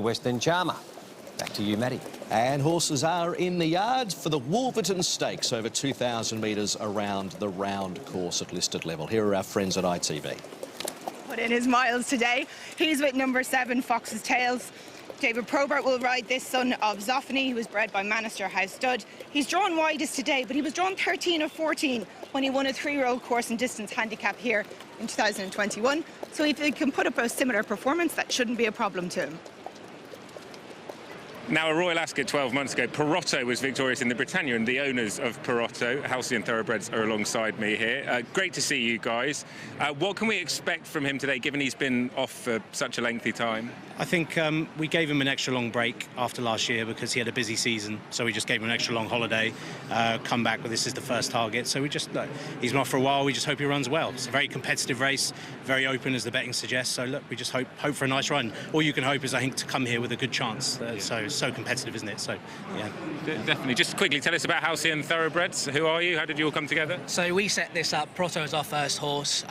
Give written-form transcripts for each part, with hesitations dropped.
Western Charmer. Back to you, Matty. And horses are in the yard for the Wolferton Stakes over 2,000 metres around the round course at listed level. Here are our friends at ITV. Put in his miles today. He's with number 7, Fox's Tails. David Probert will ride this son of Zoffany, who was bred by Manister House Stud. He's drawn widest today, but he was drawn 13 of 14 when he won a 3-year-old course and distance handicap here in 2021. So if he can put up a similar performance, that shouldn't be a problem to him. Now, a Royal Ascot 12 months ago, Perotto was victorious in the Britannia, and the owners of Perotto, Halcyon Thoroughbreds, are alongside me here. Great to see you guys. What can we expect from him today, given he's been off for such a lengthy time? I think we gave him an extra long break after last year because he had a busy season, so we just gave him an extra long holiday, come back, but this is the first target, so we just, he's been off for a while, we just hope he runs well. It's a very competitive race, very open as the betting suggests, so look, we just hope for a nice run. All you can hope is, I think, to come here with a good chance, so competitive, isn't it? So, yeah. Definitely. Just quickly, tell us about Halcyon Thoroughbreds. Who are you? How did you all come together? So we set this up. Perotto was our first horse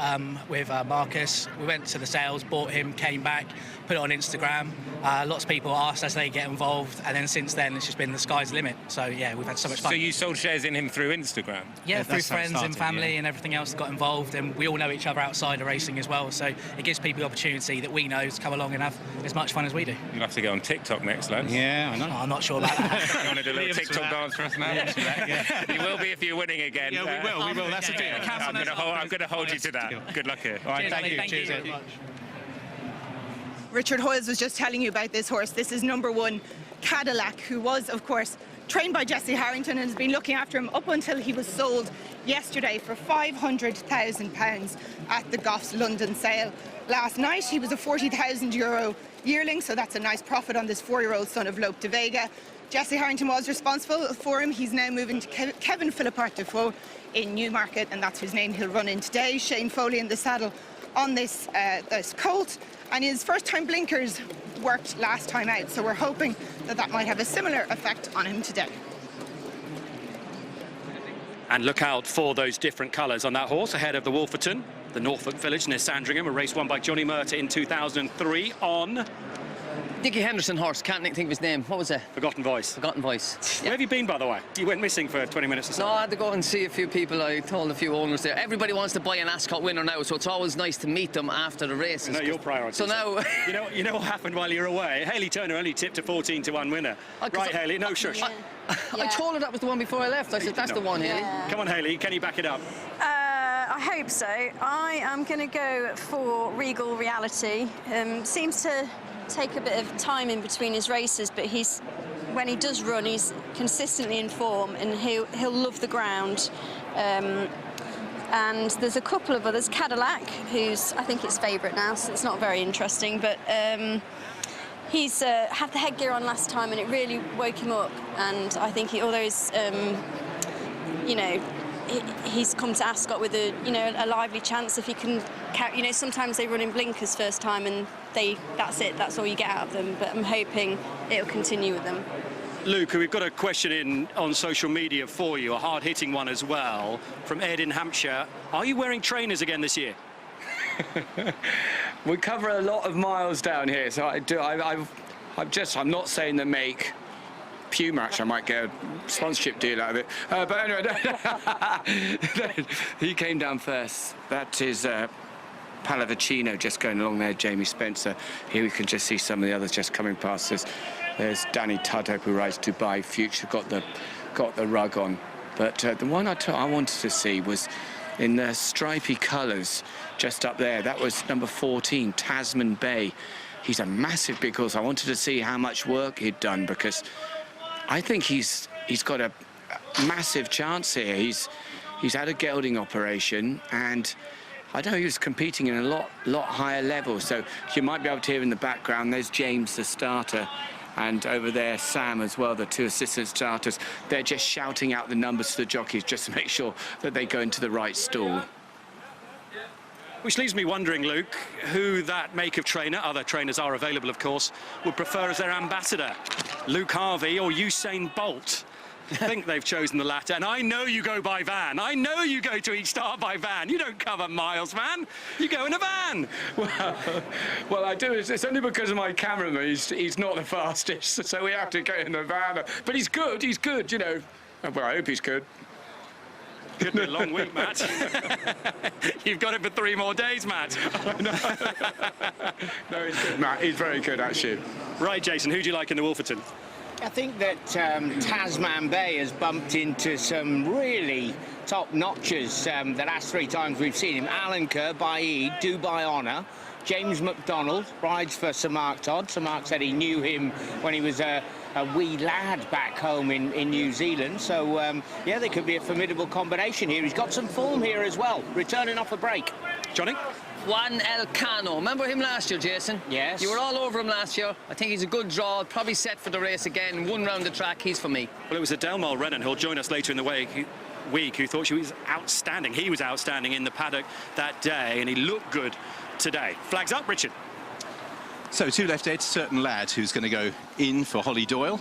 with Marcus. We went to the sales, bought him, came back, put it on Instagram. Lots of people asked us they get involved, and then since then it's just been the sky's the limit. So yeah, we've had so much fun. So you sold shares in him through Instagram? Yeah, through friends and family and everything else that got involved, and we all know each other outside of racing as well. So it gives people the opportunity that we know to come along and have as much fun as we do. You'll have to go on TikTok next, lads. Yeah, I know. I'm not sure about that. You want to do a little TikTok dance for us now? Yeah. You will be if you're winning again. Yeah, we will. That's a deal. I'm going to hold you to that. Good luck here. All right, Cheers, thank you. Cheers. Cheers. Richard Hoyles was just telling you about this horse. This is number 1, Cadillac, who was, of course, trained by Jesse Harrington and has been looking after him up until he was sold yesterday for £500,000 at the Goffs London sale. Last night, he was a €40,000 yearling, so that's a nice profit on this 4-year-old son of Lope de Vega. Jesse Harrington was responsible for him. He's now moving to Kevin Philippart Defoe in Newmarket, and that's whose name he'll run in today. Shane Foley in the saddle on this colt, and his first-time blinkers worked last time out, so we're hoping that that might have a similar effect on him today. And look out for those different colours on that horse ahead of the Wolferton, the Norfolk Village near Sandringham, a race won by Johnny Murtagh in 2003 on... Dickie Henderson horse, can't think of his name. What was it? Forgotten Voice. Forgotten Voice. Where have you been, by the way? You went missing for 20 minutes or so. No, I had to go and see a few people. I told a few owners there. Everybody wants to buy an ASCOT winner now, so it's always nice to meet them after the races. I know your priority. So now... you know what happened while you were away? Hayley Turner only tipped a 14-1 winner. Right, Hayley, no shush. I told her that was the one before I left. I said, that's the one, Hayley. Come on, Hayley, can you back it up? I hope so. I am going to go for Regal Reality. Seems to take a bit of time in between his races, but when he does run, he's consistently in form, and he'll love the ground. And there's a couple of others. Cadillac, who's I think it's favourite now, so it's not very interesting, but he's had the headgear on last time, and it really woke him up. And I think although he's he's come to Ascot with a lively chance if he can. Sometimes they run in blinkers first time, and that's it. That's all you get out of them. But I'm hoping it'll continue with them. Luke, we've got a question in on social media for you, a hard-hitting one as well, from Ed in Hampshire. Are you wearing trainers again this year? We cover a lot of miles down here, so I do. I'm not saying they make Puma. Actually, I might get a sponsorship deal out of it. But anyway, he came down first. That is Pallavicino just going along there, Jamie Spencer. Here we can just see some of the others just coming past us. There's Danny Tudhope, who rides Dubai Future, got the rug on. But the one I wanted to see was in the stripy colours just up there. That was number 14, Tasman Bay. He's a massive big horse. I wanted to see how much work he'd done, because I think he's got a massive chance here. He's had a gelding operation, and I know he was competing in a lot higher level. So you might be able to hear in the background, there's James, the starter, and over there Sam as well, the 2 assistant starters. They're just shouting out the numbers to the jockeys just to make sure that they go into the right stall. Which leaves me wondering, Luke, who that make of trainer, other trainers are available of course, would prefer as their ambassador, Luke Harvey or Usain Bolt? think they've chosen the latter, and I know you go by van. I know you go to each start by van. You don't cover miles, man. You go in a van. Well, I do. It's only because of my cameraman. He's not the fastest, so we have to go in the van. But he's good, you know. Well, I hope he's good. Could be a long week, Matt. You've got it for 3 more days, Matt. No, he's good, Matt. He's very good, actually. Right, Jason, who do you like in the Wolferton? I think that Tasman Bay has bumped into some really top notches the last 3 times we've seen him. Alan Kerr, Baid, Dubai Honour. James McDonald rides for Sir Mark Todd. Sir Mark said he knew him when he was a wee lad back home in New Zealand. So, yeah, there could be a formidable combination here. He's got some form here as well, returning off a break. Johnny? Juan Elcano. Remember him last year, Jason? Yes. You were all over him last year. I think he's a good draw, probably set for the race again. 1 round the track, he's for me. Well, it was Adelmal Rennan who'll join us later in the week who thought she was outstanding. He was outstanding in the paddock that day, and he looked good today. Flags up, Richard. So 2 left, Ed, Certain Lad, who's going to go in for Holly Doyle.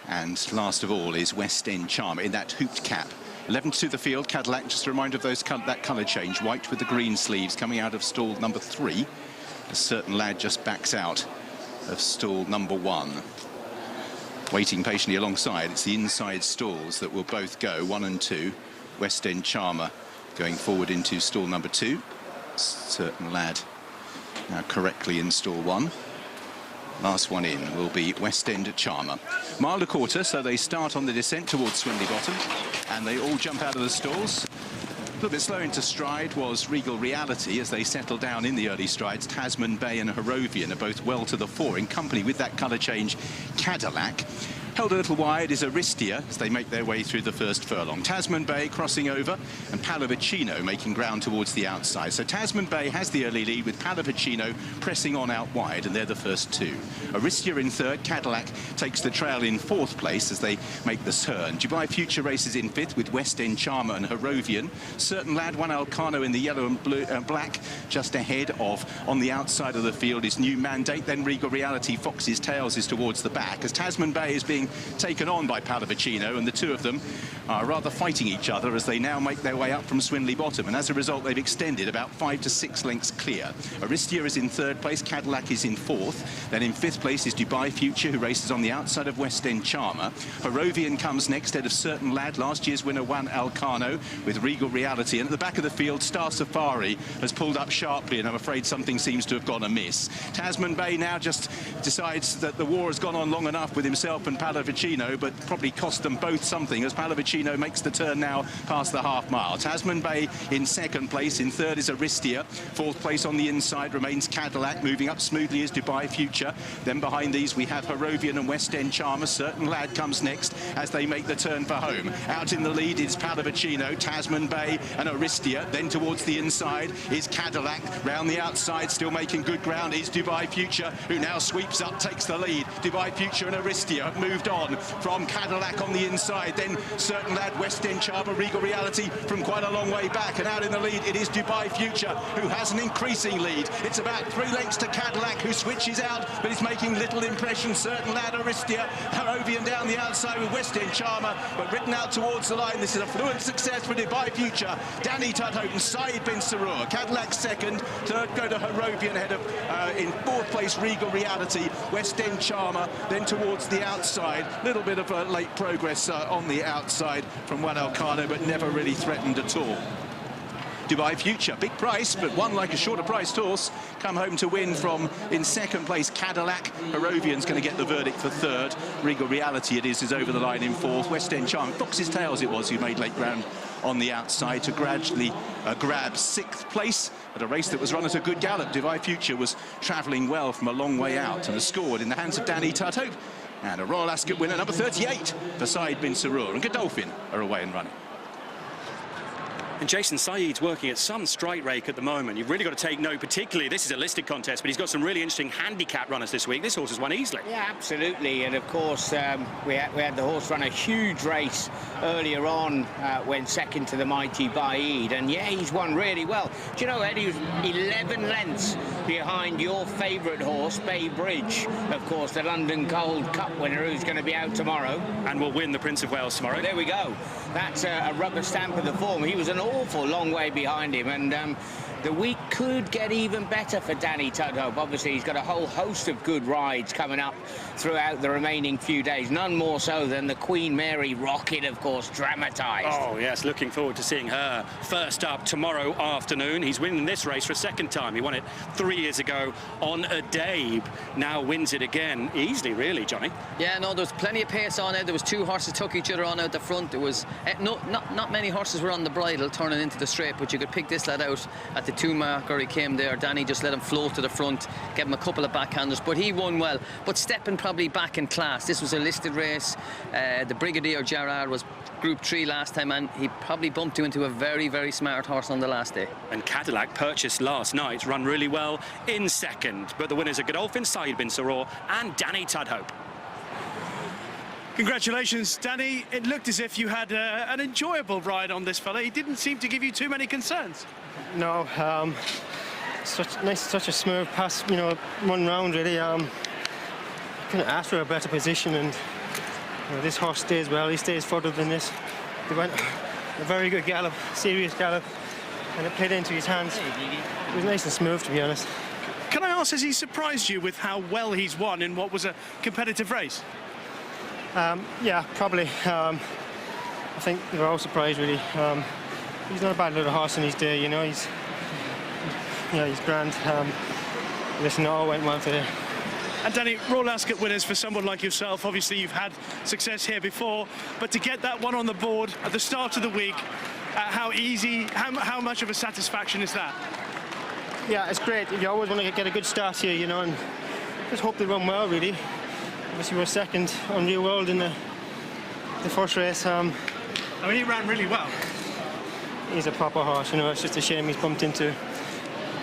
And last of all is West End Charmer in that hooped cap. 11 to the field, Cadillac, just a reminder of that colour change, white with the green sleeves coming out of stall number 3. A Certain Lad just backs out of stall number 1. Waiting patiently alongside, it's the inside stalls that will both go, 1 and 2. West End Charmer going forward into stall number 2. Certain Lad now correctly in stall 1. Last one in will be West End Charmer. Mile a quarter, so they start on the descent towards Swindley Bottom, and they all jump out of the stalls. A little bit slow into stride was Regal Reality as they settle down in the early strides. Tasman Bay and Harrovian are both well to the fore, in company with that colour change Cadillac. Held a little wide is Aristia as they make their way through the first furlong. Tasman Bay crossing over and Pallavicino making ground towards the outside. So Tasman Bay has the early lead with Pallavicino pressing on out wide, and they're the first 2. Aristia in 3rd, Cadillac takes the trail in 4th place as they make the turn. Dubai Future races in 5th with West End Charmer and Harrovian. Certain Lad, Juan Elcano in the yellow and blue black just ahead of. On the outside of the field is New Mandate, then Regal Reality. Fox's Tails is towards the back as Tasman Bay is being taken on by Pallavicino, and the 2 of them are rather fighting each other as they now make their way up from Swindley Bottom, and as a result they've extended about 5 to 6 lengths clear. Aristia is in 3rd place, Cadillac is in 4th, then in 5th place is Dubai Future, who races on the outside of West End Charmer. Harrovian comes next ahead of Certain Lad, last year's winner Juan Elcano with Regal Reality, and at the back of the field Star Safari has pulled up sharply, and I'm afraid something seems to have gone amiss. Tasman Bay now just decides that the war has gone on long enough with himself and Pallavicino, but probably cost them both something as Pallavicino makes the turn now past the half mile. Tasman Bay in 2nd place, in 3rd is Aristia, 4th place on the inside remains Cadillac, moving up smoothly is Dubai Future. Then behind these we have Harrovian and West End Charmer. Certain Lad comes next as they make the turn for home. Out in the lead is Pallavicino, Tasman Bay and Aristia. Then towards the inside is Cadillac. Round the outside, still making good ground, is Dubai Future, who now sweeps up, takes the lead. Dubai Future and Aristia have moved on from Cadillac on the inside. Then Certain Lad, West End Charmer, Regal Reality from quite a long way back, and out in the lead it is Dubai Future, who has an increasing lead. It's about 3 lengths to Cadillac, who switches out but is making little impression. Certain Lad, Aristia, Harrovian down the outside with West End Charmer, but written out towards the line. This is a fluent success for Dubai Future. Danny Tudhope and Saeed bin Sarur. Cadillac 2nd, 3rd go to Harrovian ahead of in 4th place Regal Reality, West End Charmer, then towards the outside. Little bit of late progress on the outside from Juan Elcano, but never really threatened at all. Dubai Future, big price, but one like a shorter priced horse, come home to win from in 2nd place Cadillac. Harrovian's going to get the verdict for 3rd. Regal Reality it is over the line in 4th. West End Charm, Fox's Tails it was who made late ground on the outside to gradually grab 6th place at a race that was run at a good gallop. Dubai Future was travelling well from a long way out and has scored in the hands of Danny Tudhope. And a Royal Ascot winner, number 38, for Saeed bin Sarur, and Godolphin are away and running. And Jason, Saeed's working at some strike rate at the moment. You've really got to take note, particularly, this is a listed contest, but he's got some really interesting handicap runners this week. This horse has won easily. Yeah, absolutely. And of course, we had the horse run a huge race earlier on when second to the mighty Baid. And yeah, he's won really well. Do you know, Eddie was 11 lengths behind your favourite horse, Bay Bridge, of course, the London Gold Cup winner, who's going to be out tomorrow. And will win the Prince of Wales tomorrow. There we go. That's a rubber stamp of the form. He was an awful long way behind him, and the week could get even better for Danny Tudhope. Obviously, he's got a whole host of good rides coming up throughout the remaining few days, none more so than the Queen Mary Rocket, of course, dramatised. Oh, yes, looking forward to seeing her first up tomorrow afternoon. He's winning this race for a second time. He won it 3 years ago on a Dabe. Now wins it again easily, really, Johnny. Yeah, no, there was plenty of pace on it. There was two horses took each other on out the front. There was not many horses were on the bridle turning into the straight, but you could pick this lad out at the 2 marker. He came there. Danny just let him float to the front, gave him a couple of backhanders, but he won well. But stepping probably back in class. This was a listed race. The Brigadier Gerard was Group 3 last time, and he probably bumped you into a very, very smart horse on the last day. And Cadillac, purchased last night, run really well in second. But the winners are Godolphin, Saeed bin Saror and Danny Tudhope. Congratulations, Danny. It looked as if you had an enjoyable ride on this fella. He didn't seem to give you too many concerns. No, such a smooth pass, you know, one round really. Couldn't ask for a better position, and you know, this horse stays well. He stays further than this. He went a very good gallop, serious gallop, and it played into his hands. It was nice and smooth, to be honest. Can I ask, has he surprised you with how well he's won in what was a competitive race? Yeah, probably. I think we were all surprised, really. He's not a bad little horse in his day, you know. He's grand. Listen, it all went well today. And Danny, Royal Ascot winners for someone like yourself. Obviously, you've had success here before, but to get that one on the board at the start of the week, how much of a satisfaction is that? Yeah, it's great. You always want to get a good start here, you know, and just hope they run well, really. Obviously, we're second on Real World in the first race. I mean, he ran really well. He's a proper horse, you know. It's just a shame he's bumped into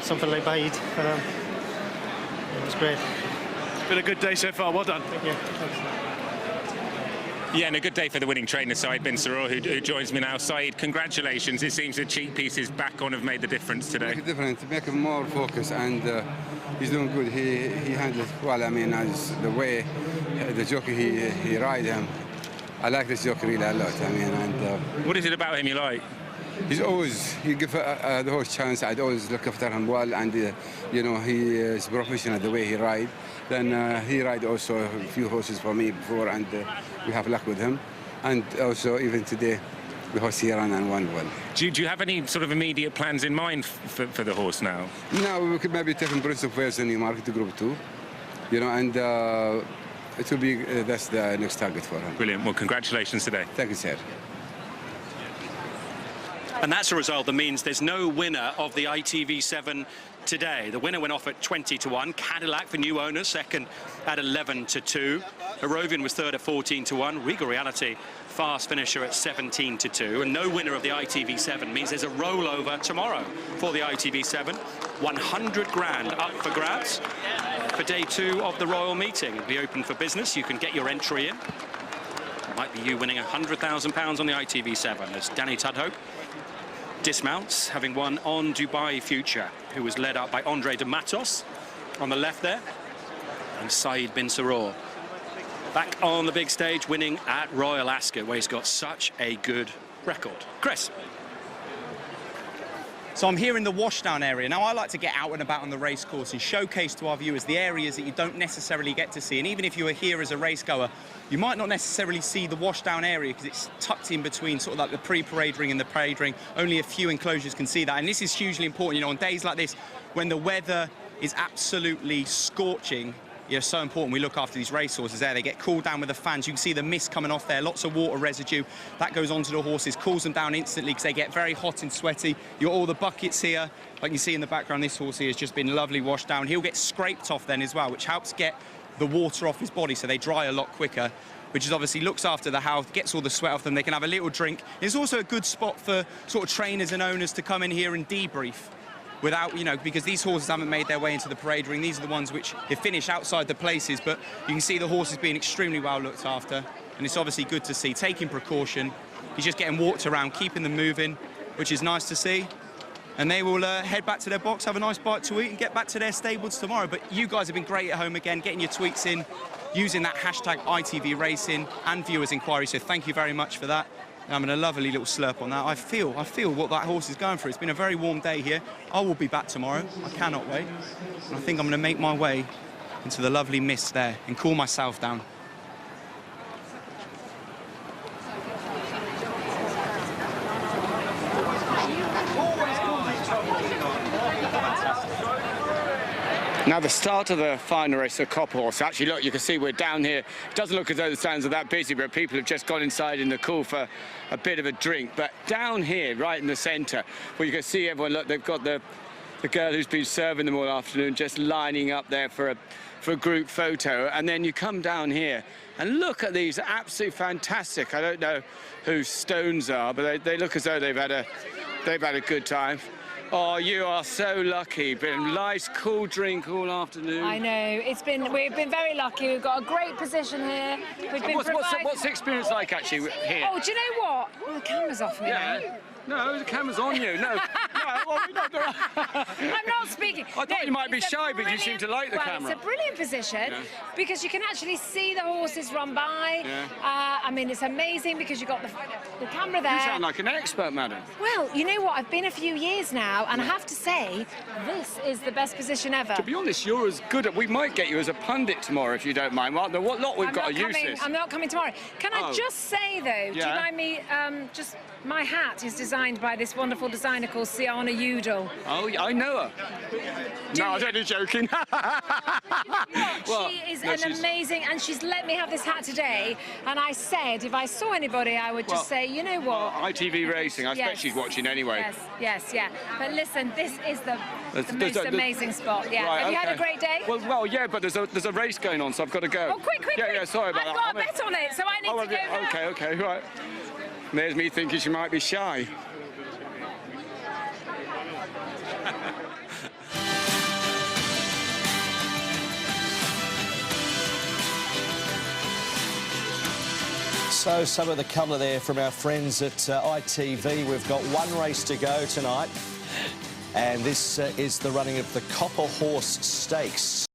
something like Baid, but it was great. Been a good day so far. Well done. Thank you. Thanks. Yeah, and a good day for the winning trainer, Saeed bin Saror, who joins me now. Saeed, congratulations. It seems the cheek pieces back on have made the difference today. Make it different, make him more focused, and he's doing good. He handled well. I mean, as the way the jockey he ride him, I like this jockey really a lot. I mean, and what is it about him you like? He give the horse chance. I'd always look after him well, and you know, he is professional the way he ride. Then he ride also a few horses for me before, and we have luck with him. And also even today, the horse he ran and won well. Do you have any sort of immediate plans in mind for the horse now? No, we could maybe take him Prince of Wales in Newmarket to Group 2, you know, and it will be that's the next target for him. Brilliant. Well, congratulations today. Thank you, sir. And that's a result that means there's no winner of the ITV7 today. The winner went off at 20-1. Cadillac for new owners, second at 11-2. Arovian was third at 14-1. Regal Reality, fast finisher at 17-2. And no winner of the ITV7 means there's a rollover tomorrow for the ITV7. 100 grand up for grabs for day 2 of the Royal Meeting. It'll be open for business. You can get your entry in. Might be you winning £100,000 on the ITV7 as Danny Tudhope dismounts, having won on Dubai Future, who was led up by Andre de Matos on the left there, and Saeed bin Saror back on the big stage, winning at Royal Ascot, where he's got such a good record. Chris. So I'm here in the washdown area. Now, I like to get out and about on the racecourse and showcase to our viewers the areas that you don't necessarily get to see. And even if you were here as a racegoer, you might not necessarily see the washdown area because it's tucked in between sort of like the pre-parade ring and the parade ring. Only a few enclosures can see that. And this is hugely important, you know, on days like this, when the weather is absolutely scorching, you know, so important we look after these racehorses there. They get cooled down with the fans. You can see the mist coming off there, lots of water residue. That goes onto the horses, cools them down instantly because they get very hot and sweaty. You've got all the buckets here. Like you see in the background, this horse here has just been lovely washed down. He'll get scraped off then as well, which helps get the water off his body so they dry a lot quicker. which is obviously looks after the house, gets all the sweat off them. They can have a little drink. It's also a good spot for sort of trainers and owners to come in here and debrief without, you know, because these horses haven't made their way into the parade ring. These are the ones which have finished outside the places, but you can see the horses being extremely well looked after, and it's obviously good to see, taking precaution. He's just getting walked around, keeping them moving, which is nice to see. And they will head back to their box, have a nice bite to eat, and get back to their stables tomorrow. But you guys have been great at home again, getting your tweets in, using that hashtag ITV Racing and viewers' inquiry. So thank you very much for that. And I'm having a lovely little slurp on that. I feel what that horse is going through. It's been a very warm day here. I will be back tomorrow. I cannot wait. And I think I'm going to make my way into the lovely mist there and cool myself down. Now, the start of the final race of Copper Horse. Actually, look, you can see we're down here. It doesn't look as though the stands are that busy, but people have just gone inside in the cool for a bit of a drink. But down here, right in the centre, where you can see everyone, look, they've got the girl who's been serving them all afternoon just lining up there for a group photo. And then you come down here and look at these, absolutely fantastic. I don't know who Stones are, but they look as though they've had a good time. Oh, you are so lucky. Been a nice, cool drink all afternoon. I know. We've been very lucky. We've got a great position here. What's the experience like, actually, here? Oh, do you know what? Oh, the camera's off me now. No, the camera's on you. No. I'm not speaking. I thought you might be shy, but you seem to like the camera. It's a brilliant position because you can actually see the horses run by. I mean, it's amazing because you've got the camera there. You sound like an expert, madam. Well, you know what? I've been a few years now, and I have to say, this is the best position ever. To be honest, you're as good at... We might get you as a pundit tomorrow, if you don't mind. What lot we've got to use this. I'm not coming tomorrow. Can I just say, though, do you mind me my hat is designed by this wonderful designer called Sienna Udall. Oh, I know her. No, I was only joking. She is amazing, and she's let me have this hat today. And I said, if I saw anybody, I would just say, you know what? ITV Racing. I expect she's watching anyway. Yes. But listen, this is the most amazing spot. Yeah. Right, have you had a great day? Well, yeah, but there's a race going on, so I've got to go. Oh, quick! Yeah, sorry about I've that. got a bet on it, so I need to go now. Okay, right. There's me thinking she might be shy. So some of the colour there from our friends at ITV. We've got one race to go tonight, and this is the running of the Copper Horse Stakes.